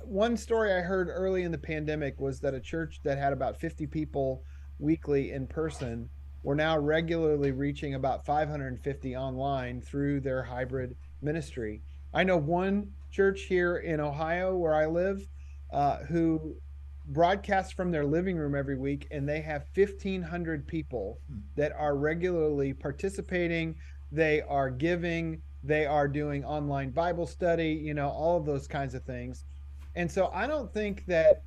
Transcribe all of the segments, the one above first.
One story I heard early in the pandemic was that a church that had about 50 people weekly in person were now regularly reaching about 550 online through their hybrid ministry. I know one church here in Ohio where I live who broadcasts from their living room every week, and they have 1,500 people that are regularly participating. They are giving, they are doing online Bible study, all of those kinds of things. And so I don't think that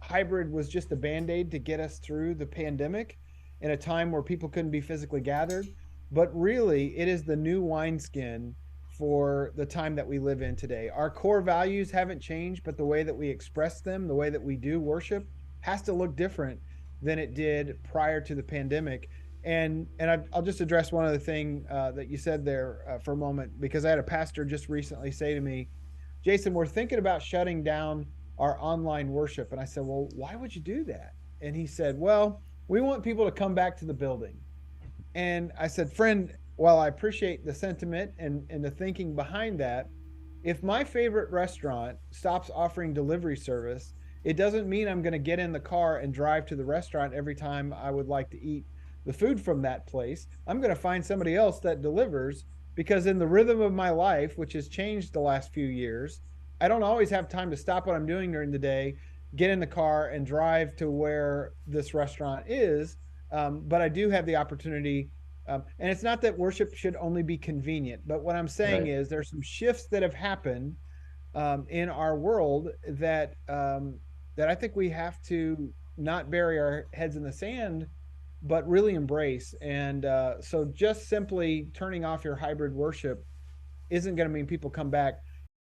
hybrid was just a band-aid to get us through the pandemic in a time where people couldn't be physically gathered, but really it is the new wineskin for the time that we live in today. Our core values haven't changed, but the way that we express them, the way that we do worship has to look different than it did prior to the pandemic. And I'll just address one other thing that you said there for a moment, because I had a pastor just recently say to me, Jason, we're thinking about shutting down our online worship. And I said, well, why would you do that? And he said, well, we want people to come back to the building. And I said, friend, while I appreciate the sentiment and the thinking behind that, if my favorite restaurant stops offering delivery service, it doesn't mean I'm going to get in the car and drive to the restaurant every time I would like to eat the food from that place. I'm going to find somebody else that delivers, because in the rhythm of my life, which has changed the last few years, I don't always have time to stop what I'm doing during the day, get in the car and drive to where this restaurant is. But I do have the opportunity. And it's not that worship should only be convenient, but what I'm saying Right. is there's some shifts that have happened in our world that I think we have to not bury our heads in the sand, but really embrace. And so just simply turning off your hybrid worship isn't going to mean people come back.